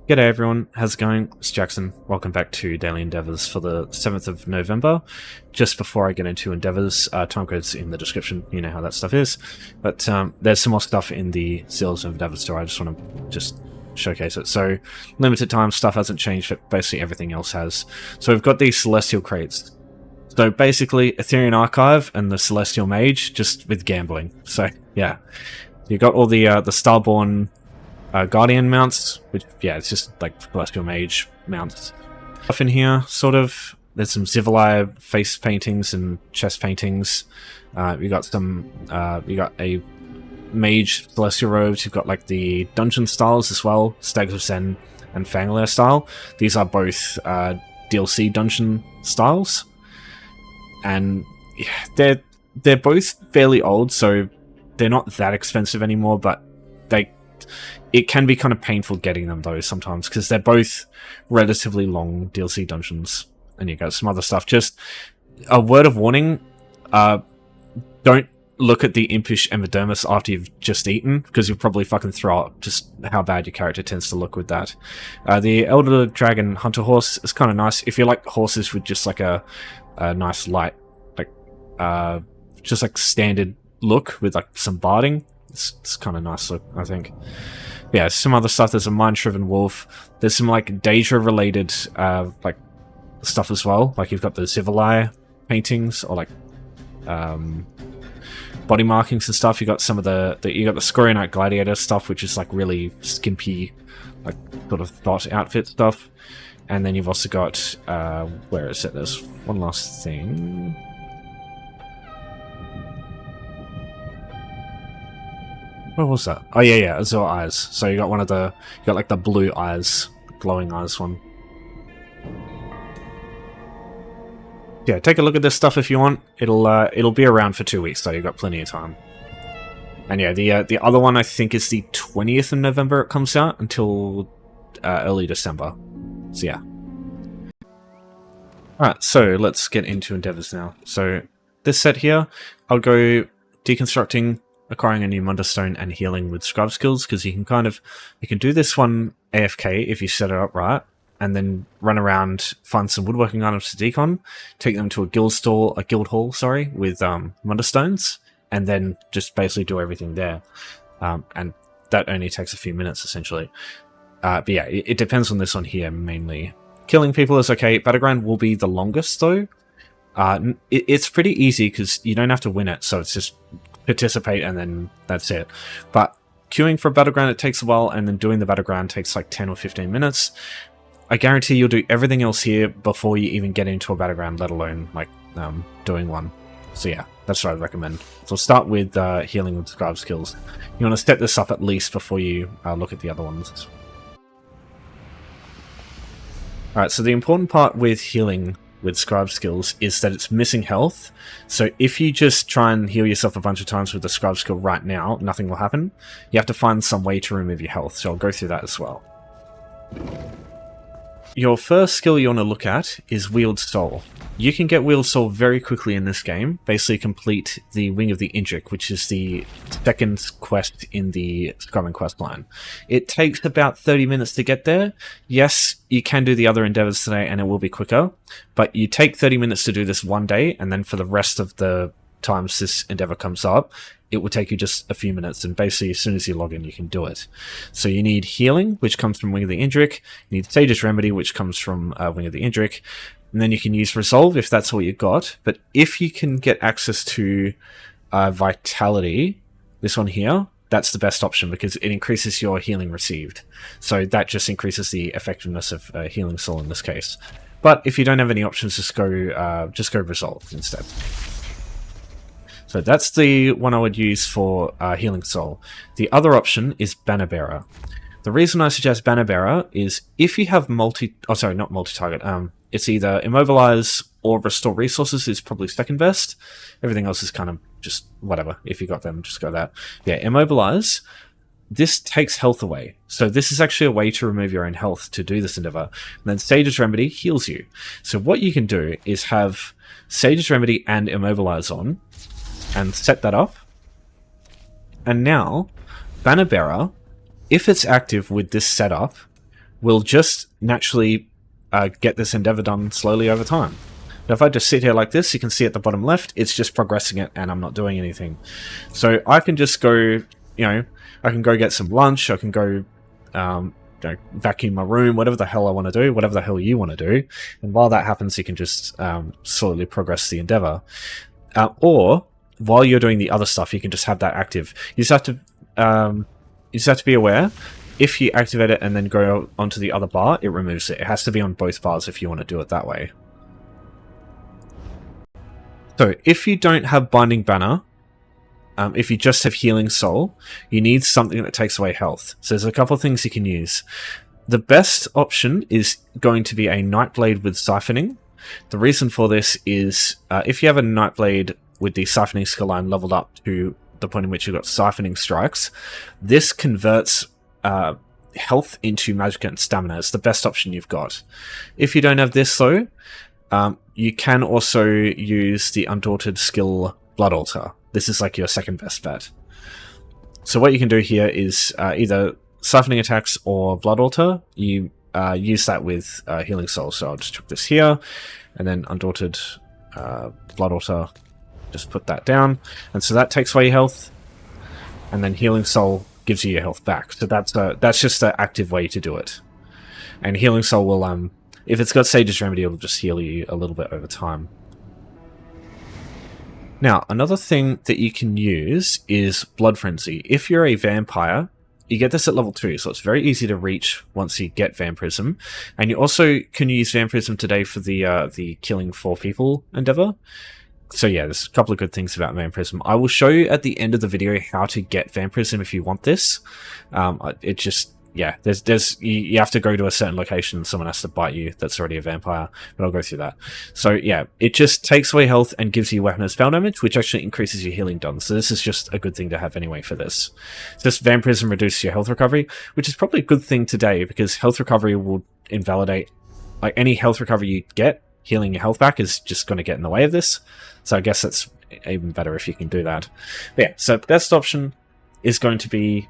G'day everyone, how's it going? It's Jackson. Welcome back to Daily Endeavours for the 7th of November. Just before I get into Endeavours, timecodes in the description, you know how that stuff is. But there's some more stuff in the Seals of Endeavour store, I just want to showcase it. So, limited time stuff hasn't changed, but basically everything else has. So we've got these Celestial crates. So basically, Ethereal Archive and the Celestial Mage, just with gambling. So, yeah. You've got all the Starborn Guardian mounts, which, yeah, it's just like Celestial Mage mounts. Stuff in here, sort of. There's some Zivilai face paintings and chest paintings. You got some, you got a Mage Celestial robes. You've got like the dungeon styles as well, Stags of Zen and Fanglair style. These are both DLC dungeon styles, and yeah, they're both fairly old, so they're not that expensive anymore, but it can be kind of painful getting them though sometimes, because they're both relatively long DLC dungeons. And you got some other stuff. Just a word of warning, don't look at the impish epidermis after you've just eaten, because you'll probably fucking throw up just how bad your character tends to look with that. The Elder Dragon Hunter Horse is kind of nice. If you like horses with just like a nice light, like just like standard look with like some barding, it's kind of nice look, I think. Yeah, some other stuff. There's a Mind-Shriven Wolf. There's some like Daedra related like stuff as well. Like you've got the Zivilai paintings, or like body markings and stuff. You got some of you got the Scoria Knight Gladiator stuff, which is like really skimpy, like sort of thought outfit stuff. And then you've also got where is it? There's one last thing. What was that? Oh yeah, Azure Eyes. So you got one of you got like the blue eyes, glowing eyes one. Yeah, take a look at this stuff if you want. It'll be around for 2 weeks, so you've got plenty of time. And yeah, the other one I think is the 20th of November it comes out until early December. So yeah. Alright, so let's get into Endeavours now. So this set here, I'll go deconstructing, acquiring a new Mundus stone, and healing with Scribe skills, because you can do this one AFK if you set it up right, and then run around, find some woodworking items to decon, take them to a guildhall, sorry, with Mundus stones, and then just basically do everything there. And that only takes a few minutes essentially. But yeah, it depends on this one here mainly. Killing people is okay. Battleground will be the longest though. It's pretty easy because you don't have to win it, so it's just participate and then that's it. But queuing for a Battleground, it takes a while, and then doing the Battleground takes like 10 or 15 minutes. I guarantee you'll do everything else here before you even get into a Battleground, let alone like doing one. So yeah, that's what I'd recommend. So start with healing with Scribe skills. You want to step this up at least before you look at the other ones. Alright, so the important part with healing with Scribe skills is that it's missing health. So if you just try and heal yourself a bunch of times with the Scribe skill right now, nothing will happen. You have to find some way to remove your health, so I'll go through that as well. Your first skill you want to look at is Wield Soul. You can get Wield Soul very quickly in this game. Basically complete the Wing of the Indrik, which is the second quest in the Scribing quest line. It takes about 30 minutes to get there. Yes, you can do the other endeavors today and it will be quicker, but you take 30 minutes to do this one day, and then for the rest of the times this endeavor comes up, it will take you just a few minutes, and basically as soon as you log in you can do it. So you need healing, which comes from Wing of the Indrik. You need Sage's Remedy, which comes from Wing of the Indrik. And then you can use Resolve if that's all you got. But if you can get access to Vitality, this one here, that's the best option because it increases your healing received. So that just increases the effectiveness of Healing Soul in this case. But if you don't have any options, just go Resolve instead. So that's the one I would use for Healing Soul. The other option is Banner Bearer. The reason I suggest Banner Bearer is if you have not multi-target. It's either Immobilize or Restore Resources is probably second best. Everything else is kind of just whatever. If you got them, just go that. Yeah, Immobilize. This takes health away. So this is actually a way to remove your own health to do this endeavor. And then Sage's Remedy heals you. So what you can do is have Sage's Remedy and Immobilize on, and set that up. And now, Banner Bearer, if it's active with this setup, will just naturally get this endeavor done slowly over time. Now, if I just sit here like this, you can see at the bottom left, it's just progressing it and I'm not doing anything. So I can just go, you know, I can go get some lunch, I can go vacuum my room, whatever the hell I want to do, whatever the hell you want to do. And while that happens, you can just slowly progress the endeavor. Or while you're doing the other stuff, you can just have that active. You just have to be aware. If you activate it and then go onto the other bar, it removes it. It has to be on both bars if you want to do it that way. So if you don't have Binding Banner, if you just have Healing Soul, you need something that takes away health. So there's a couple of things you can use. The best option is going to be a Nightblade with Siphoning. The reason for this is if you have a Nightblade with the Siphoning skill line leveled up to the point in which you've got Siphoning strikes, this converts health into magic and stamina. It's the best option you've got. If you don't have this though, you can also use the Undaunted skill Blood Altar. This is like your second best bet. So what you can do here is either Siphoning attacks or Blood Altar. You use that with Healing Soul. So I'll just chuck this here, and then Undaunted Blood Altar. Just put that down, and so that takes away your health, and then Healing Soul gives you your health back. So that's just an active way to do it. And Healing Soul will, if it's got Sage's Remedy, it'll just heal you a little bit over time. Now, another thing that you can use is Blood Frenzy. If you're a vampire, you get this at level 2, so it's very easy to reach once you get Vampirism. And you also can use Vampirism today for the killing 4 people endeavor. So yeah, there's a couple of good things about Vampirism. I will show you at the end of the video how to get Vampirism if you want this. It just, yeah, you have to go to a certain location and someone has to bite you that's already a vampire, but I'll go through that. So yeah, it just takes away health and gives you weapon and spell damage, which actually increases your healing done. So this is just a good thing to have anyway for this. Just Vampirism reduces your health recovery, which is probably a good thing today because health recovery will invalidate, like any health recovery you get, healing your health back is just going to get in the way of this. So I guess that's even better if you can do that. But yeah, so best option is going to be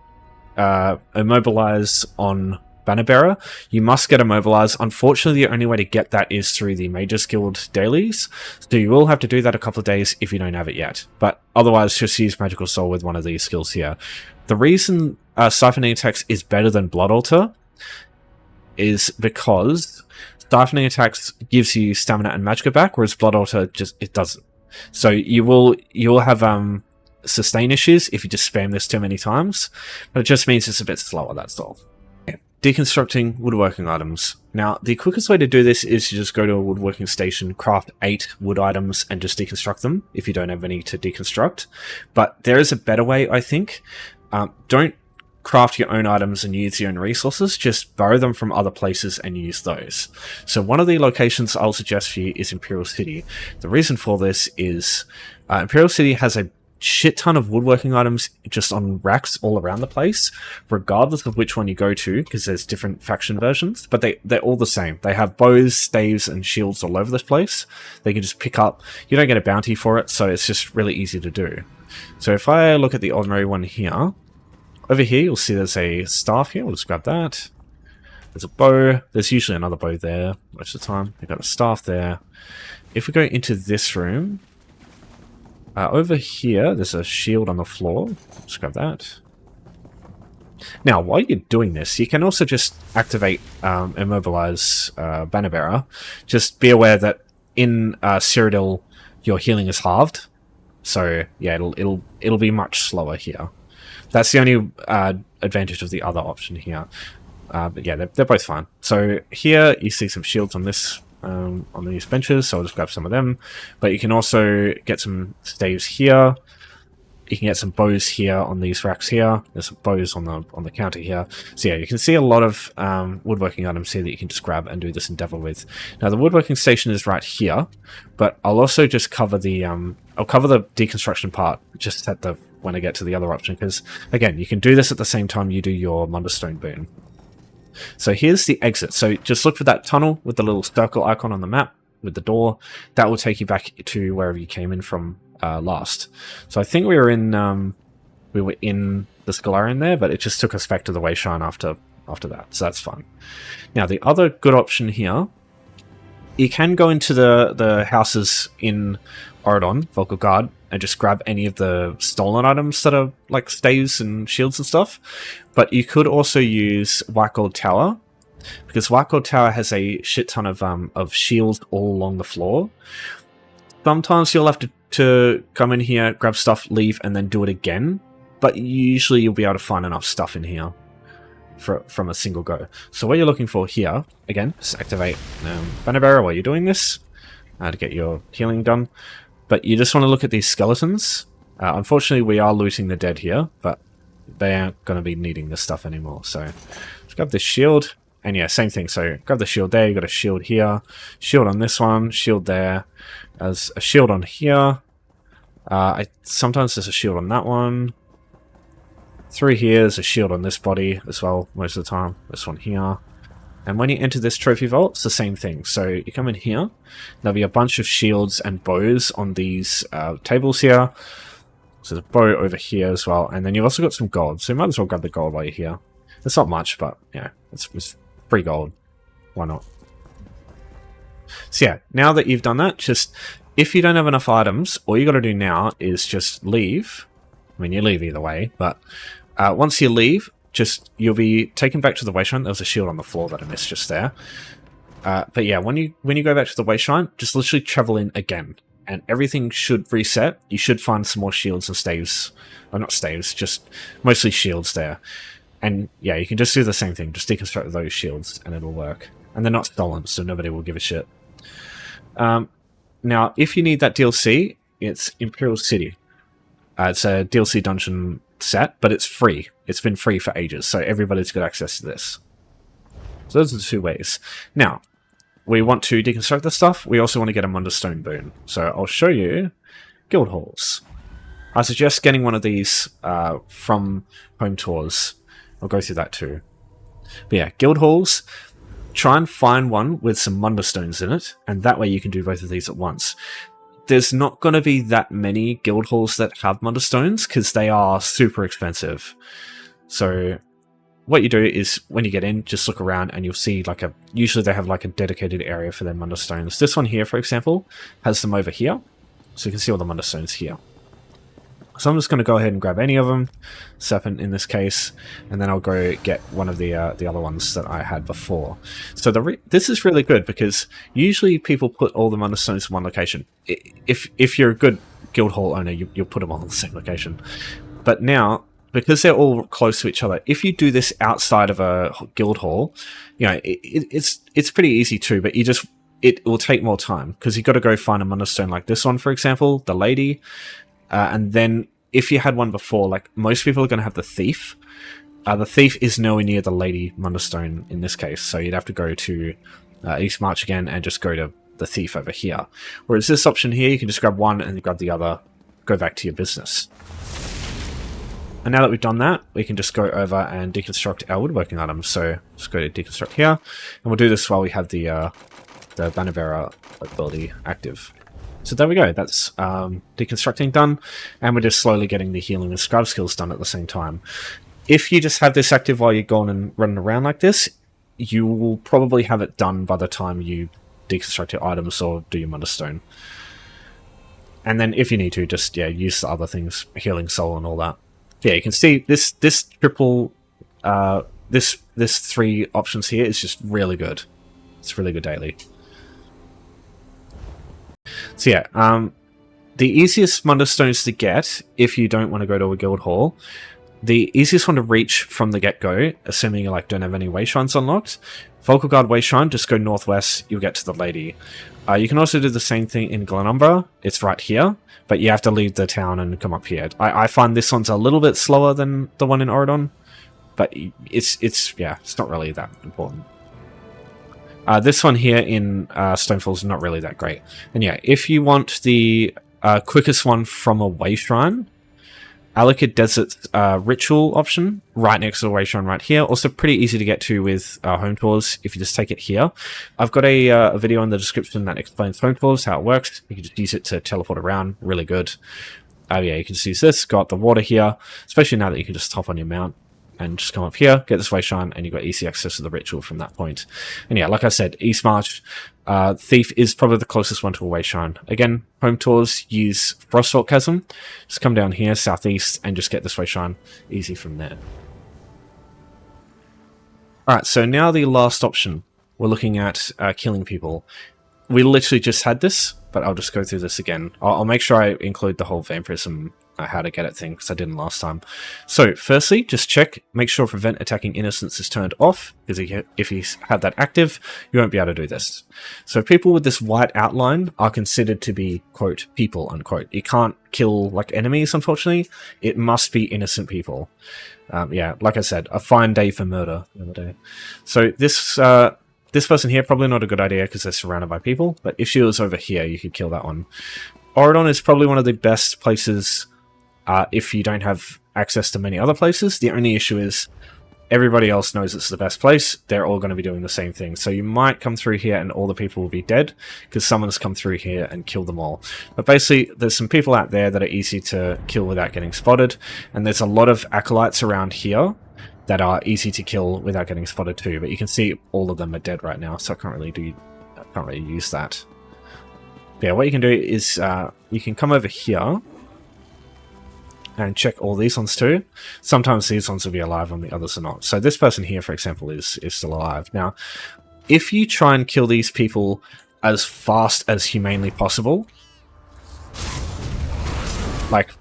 Immobilize on Bannerbearer. You must get Immobilize. Unfortunately, the only way to get that is through the Mages Guild dailies. So you will have to do that a couple of days if you don't have it yet. But otherwise, just use Magical Soul with one of these skills here. The reason Siphoning Attacks is better than Blood Altar is because Siphoning Attacks gives you stamina and magicka back, whereas Blood Altar it doesn't. So you will have sustain issues if you just spam this too many times, but it just means it's a bit slower, that's all. Okay. Deconstructing woodworking items. Now, the quickest way to do this is to just go to a woodworking station, craft 8 wood items, and just deconstruct them if you don't have any to deconstruct. But there is a better way, I think. Don't craft your own items and use your own resources, just borrow them from other places and use those. So one of the locations I'll suggest for you is Imperial City. The reason for this is Imperial City has a shit ton of woodworking items just on racks all around the place, regardless of which one you go to, because there's different faction versions, but they're all the same. They have bows, staves, and shields all over this place. They can just pick up. You don't get a bounty for it, so it's just really easy to do. So if I look at the ordinary one here, over here, you'll see there's a staff here. We'll just grab that. There's a bow. There's usually another bow there most of the time. We've got a staff there. If we go into this room, over here, there's a shield on the floor. Let's grab that. Now, while you're doing this, you can also just activate Immobilize Bannerbearer. Just be aware that in Cyrodiil, your healing is halved. So yeah, it'll be much slower here. That's the only advantage of the other option here. But yeah, they're both fine. So here you see some shields on this on these benches, so I'll just grab some of them. But you can also get some staves here. You can get some bows here on these racks here. There's some bows on the counter here. So yeah, you can see a lot of woodworking items here that you can just grab and do this endeavor with. Now the woodworking station is right here, but I'll also just cover the I'll cover the deconstruction part just at the when I get to the other option, because again, you can do this at the same time you do your Mundus Stone Boon. So here's the exit. So just look for that tunnel with the little circle icon on the map with the door. That will take you back to wherever you came in from last. So I think we were in the Scalarian there, but it just took us back to the Wayshrine after after that, so that's fun. Now, the other good option here, you can go into the houses in Auradon, Vulkhel Guard, and just grab any of the stolen items that are like staves and shields and stuff. But you could also use White Gold Tower, because White Gold Tower has a shit ton of shields all along the floor. Sometimes you'll have to come in here, grab stuff, leave, and then do it again. But usually you'll be able to find enough stuff in here from a single go. So what you're looking for here, again, just activate Banner Bearer while you're doing this to get your healing done. But you just want to look at these skeletons. Unfortunately, we are looting the dead here, but they aren't going to be needing this stuff anymore. So let's grab this shield. And yeah, same thing. So grab the shield there. You've got a shield here. Shield on this one. Shield there. There's a shield on here. Sometimes there's a shield on that one. Through here, there's a shield on this body as well, most of the time. This one here. And when you enter this trophy vault, it's the same thing. So you come in here, there'll be a bunch of shields and bows on these tables here. So there's a bow over here as well. And then you've also got some gold. So you might as well grab the gold while you're here. It's not much, but yeah, it's free gold. Why not? So yeah, now that you've done that, just if you don't have enough items, all you got to do now is just leave. I mean, you leave either way, but once you leave, you'll be taken back to the Wayshrine. There was a shield on the floor that I missed just there. But yeah, when you go back to the Wayshrine, just literally travel in again, and everything should reset. You should find some more shields and staves. Or not staves, just mostly shields there. And yeah, you can just do the same thing. Just deconstruct those shields, and it'll work. And they're not stolen, so nobody will give a shit. Now, if you need that DLC, it's Imperial City. It's a DLC dungeon set, but it's free. It's been free for ages, so everybody's got access to this. So those are the two ways. Now, we want to deconstruct this stuff. We also want to get a Mundus Stone Boon. So I'll show you guild halls. I suggest getting one of these from home tours. I'll go through that too. But yeah, guild halls. Try and find one with some Mundus Stones in it, and that way you can do both of these at once. There's not going to be that many guild halls that have Mundus Stones because they are super expensive. So what you do is when you get in, just look around and you'll see usually they have like a dedicated area for their Mundus Stones. This one here, for example, has them over here. So you can see all the Mundus Stones here. So I'm just going to go ahead and grab any of them, 7 in this case, and then I'll go get one of the other ones that I had before. So this is really good because usually people put all the Mundus Stones in one location. If you're a good guild hall owner, you'll put them all in the same location. But now, because they're all close to each other, if you do this outside of a guild hall, you know it's pretty easy too. But it will take more time because you've got to go find a Mundus Stone like this one, for example, the lady. And then if you had one before, like most people are going to have the thief. The thief is nowhere near the lady Mundus Stone in this case, so you'd have to go to East March again and just go to the thief over here. Whereas this option here, you can just grab one and grab the other, go back to your business. And now that we've done that, we can just go over and deconstruct our woodworking items. So just go to deconstruct here, and we'll do this while we have the Banner Bearer ability active. So there we go, that's deconstructing done, and we're just slowly getting the healing and scribe skills done at the same time. If you just have this active while you're going and running around like this, you will probably have it done by the time you deconstruct your items or do your Mundus Stone. And then if you need to, just use the other things, healing soul and all that. Yeah, you can see this triple, this 3 options here is just really good. It's really good daily. So yeah, the easiest Mundus Stones to get, if you don't want to go to a guild hall, the easiest one to reach from the get-go, assuming you don't have any Wayshrines unlocked, Vulkhel Guard Wayshrine, just go northwest, you'll get to the lady. You can also do the same thing in Glenumbra, it's right here, but you have to leave the town and come up here. I find this one's a little bit slower than the one in Auradon, but it's not really that important. This one here in Stonefall is not really that great. And yeah, if you want the quickest one from a Wayshrine, Alaka Desert Ritual option, right next to the Wayshrine right here. Also pretty easy to get to with home tours if you just take it here. I've got a video in the description that explains home tours, how it works. You can just use it to teleport around, really good. Yeah, you can just use this, got the water here, especially now that you can just hop on your mount. and just come up here, get this way shine, and you've got easy access to the ritual from that point. And yeah, like I said, East March, Thief is probably the closest one to a way shine. Again, home tours use Frostwalk Chasm. Just come down here, southeast, and just get this way shine. Easy from there. Alright, so now the last option. We're looking at killing people. We literally just had this, but I'll just go through this again. I'll make sure I include the whole Vampirism how to get it thing, because I didn't last time. So, firstly, just check, make sure Prevent Attacking Innocents is turned off, because if you have that active, you won't be able to do this. So people with this white outline are considered to be, quote, people, unquote. You can't kill, like, enemies, unfortunately. It must be innocent people. Yeah, like I said, a fine day for murder the other day. So this person here, probably not a good idea because they're surrounded by people, but if she was over here, you could kill that one. Auradon is probably one of the best places if you don't have access to many other places. The only issue is everybody else knows it's the best place. They're all going to be doing the same thing. So you might come through here and all the people will be dead because someone's come through here and killed them all. But basically, there's some people out there that are easy to kill without getting spotted. And there's a lot of acolytes around here that are easy to kill without getting spotted too. But you can see all of them are dead right now. So I can't really use that. But yeah, what you can do is you can come over here and check all these ones too. Sometimes these ones will be alive and the others are not. So this person here, for example, is still alive. Now, if you try and kill these people as fast as humanely possible, like,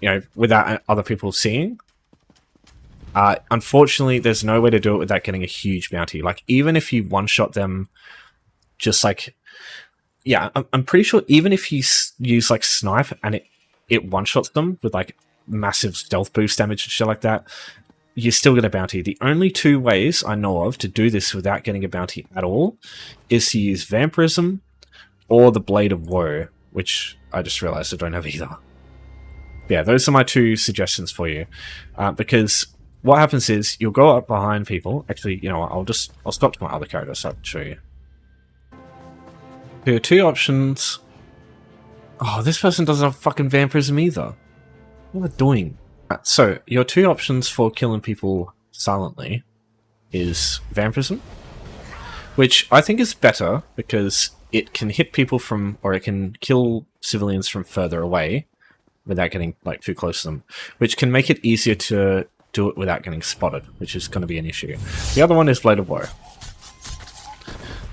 you know, without other people seeing, unfortunately, there's no way to do it without getting a huge bounty. Like, even if you one-shot them, just like, yeah, I'm pretty sure even if you use like snipe and it one-shots them with like massive stealth boost damage and shit like that, you still get a bounty. The only two ways I know of to do this without getting a bounty at all is to use Vampirism or the Blade of Woe, which I just realized I don't have either. Yeah, those are my two suggestions for you. Because what happens is you'll go up behind people. Actually, you know what, I'll stop to my other character so I can show you. There are two options. Oh, this person doesn't have fucking Vampirism either. What am I doing? So, your two options for killing people silently is Vampirism, which I think is better because it can hit people from, or it can kill civilians from further away without getting like too close to them, which can make it easier to do it without getting spotted, which is going to be an issue. The other one is Blade of Woe.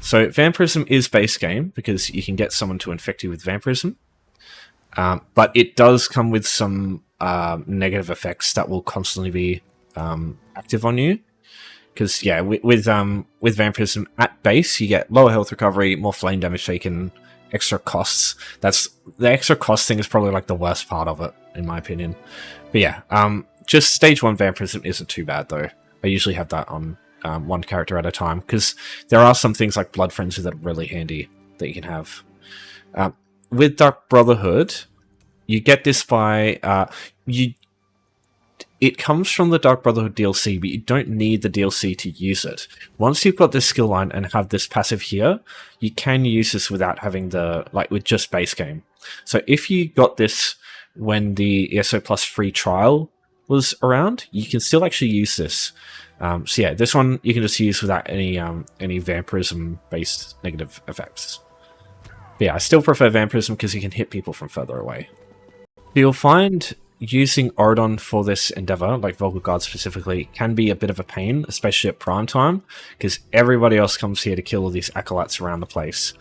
So Vampirism is base game because you can get someone to infect you with Vampirism, but it does come with some negative effects that will constantly be active on you. Because yeah, with Vampirism at base, you get lower health recovery, more flame damage taken, extra costs. That's the extra cost thing is probably like the worst part of it, in my opinion. But yeah, just stage 1 Vampirism isn't too bad though. I usually have that on one character at a time because there are some things like Blood Frenzy that are really handy that you can have. With Dark Brotherhood, you get this by it comes from the Dark Brotherhood DLC, but you don't need the DLC to use it. Once you've got this skill line and have this passive here, you can use this without having the, like with just base game. So if you got this when the ESO Plus free trial was around, you can still actually use this. So yeah, this one you can just use without any Vampirism-based negative effects. But yeah, I still prefer Vampirism because you can hit people from further away. You'll find using Auradon for this endeavor, like Vulkhel Guard specifically, can be a bit of a pain, especially at prime time, because everybody else comes here to kill all these acolytes around the place.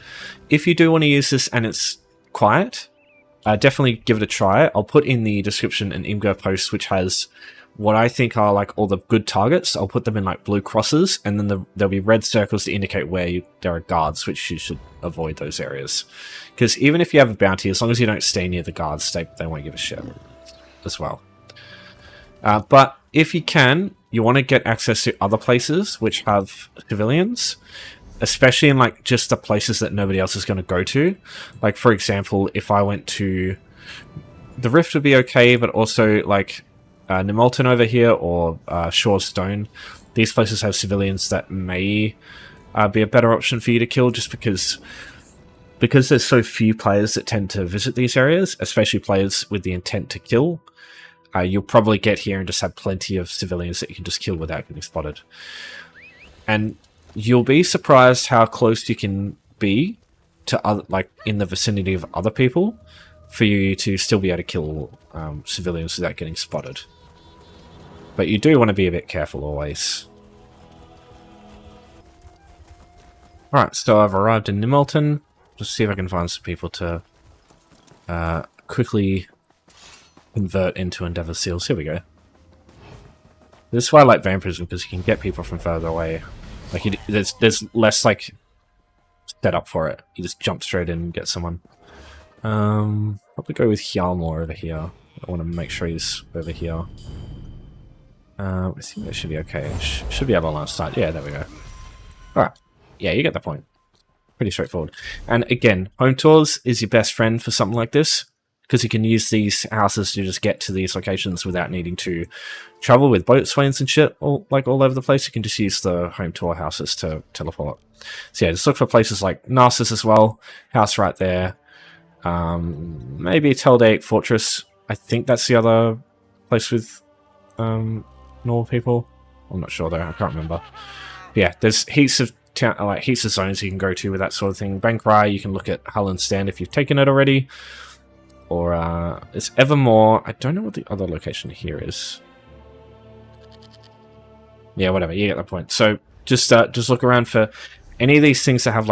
If you do want to use this and it's quiet, definitely give it a try. I'll put in the description an Imgur post which has what I think are like all the good targets. I'll put them in like blue crosses, and then there'll be red circles to indicate where there are guards, which you should avoid those areas. Because even if you have a bounty, as long as you don't stay near the guards, they won't give a shit as well. But if you can, you want to get access to other places which have civilians, especially in like just the places that nobody else is going to go to. Like for example, if I went to the Rift would be okay, but also like Nemolton over here or Shaw's Stone, these places have civilians that may be a better option for you to kill, just because there's so few players that tend to visit these areas, especially players with the intent to kill. you'll probably get here and just have plenty of civilians that you can just kill without getting spotted. And you'll be surprised how close you can be to other, like in the vicinity of other people, for you to still be able to kill civilians without getting spotted. But you do want to be a bit careful always. Alright, so I've arrived in Nimmelton. Just see if I can find some people to quickly convert into Endeavor Seals. Here we go. This is why I like Vampirism, because you can get people from further away. Like, there's less, like, setup for it. You just jump straight in and get someone. Probably go with Hjalmar over here. I want to make sure he's over here. I think that should be okay. Should be able to line of sight. Yeah, there we go. Alright. Yeah, you get the point. Pretty straightforward. And again, home tours is your best friend for something like this, because you can use these houses to just get to these locations without needing to travel with boat swings and shit all over the place. You can just use the home tour houses to teleport. So yeah, just look for places like Narcissus as well. House right there. Maybe Teldaic Fortress. I think that's the other place with normal people. I'm not sure though. I can't remember. But yeah, there's heaps of heaps of zones you can go to with that sort of thing. Bankrai, you can look at Hull and Stand if you've taken it already. Or it's Evermore. I don't know what the other location here is. Yeah, whatever. You get the point. So just look around for any of these things that have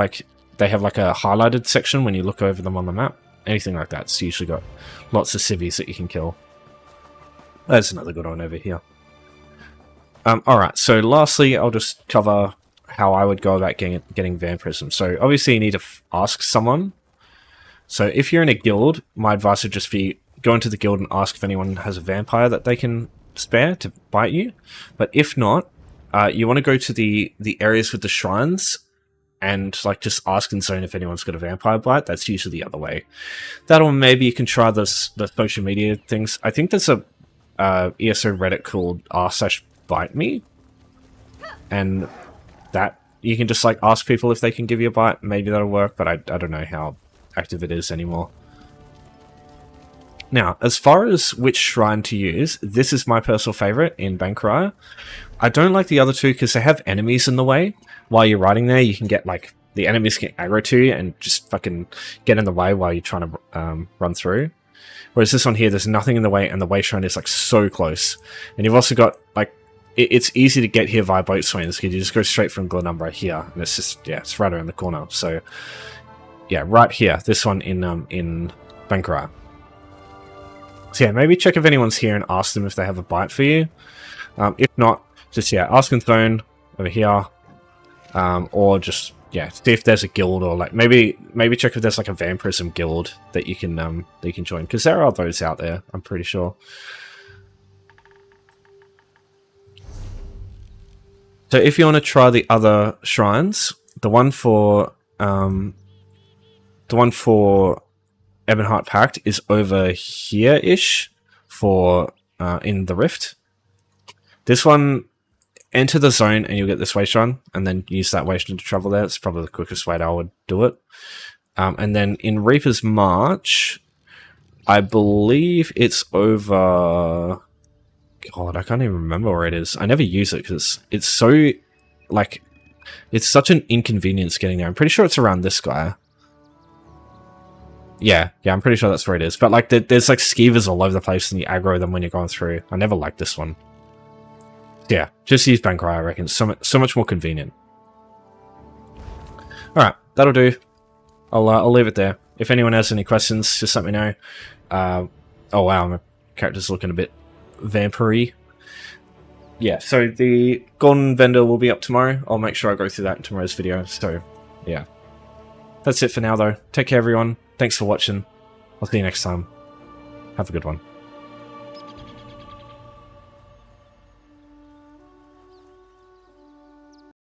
they have like a highlighted section when you look over them on the map. Anything like that. It's usually got lots of civvies that you can kill. There's another good one over here. Alright, so lastly, I'll just cover how I would go about getting Vampirism. So obviously you need to ask someone. So if you're in a guild, my advice would just be go into the guild and ask if anyone has a vampire that they can spare to bite you. But if not, you want to go to the areas with the shrines and like just ask in zone if anyone's got a vampire bite. That's usually the other way. That, or maybe you can try the social media things. I think there's a ESO Reddit called r/bite me, and that you can just like ask people if they can give you a bite. Maybe that'll work, but I don't know how active it is anymore. Now, as far as which shrine to use, this is my personal favorite in Bankrai. I don't like the other two because they have enemies in the way. While you're riding there, you can get like the enemies get aggro to you and just fucking get in the way while you're trying to run through. Whereas this one here, there's nothing in the way, and the way shrine is like so close. And you've also got like it's easy to get here via boat swings because you just go straight from Glenumbra here, and it's just it's right around the corner. So yeah, right here, this one in Bankrai. So yeah, maybe check if anyone's here and ask them if they have a bite for you. If not, just ask in zone over here, or just see if there's a guild, or like maybe check if there's like a Vampirism guild that you can join, because there are those out there. I'm pretty sure. So if you want to try the other shrines, the one for Ebonheart Pact is over here-ish for in the Rift. This one, enter the zone and you'll get this way shrine, and then use that way shrine to travel there. It's probably the quickest way that I would do it. And then in Reaper's March, I believe it's over... God, I can't even remember where it is. I never use it because it's so... like, it's such an inconvenience getting there. I'm pretty sure it's around this guy. Yeah, I'm pretty sure that's where it is. But like, there's like skeevers all over the place, and you aggro them when you're going through. I never liked this one. Yeah, just use Bankrai, I reckon. It's so much more convenient. Alright, that'll do. I'll leave it there. If anyone has any questions, just let me know. Oh wow, my character's looking a bit vampire-y. Yeah, so the Golden Vendor will be up tomorrow. I'll make sure I go through that in tomorrow's video. So, yeah. That's it for now, though. Take care, everyone. Thanks for watching. I'll see you next time. Have a good one.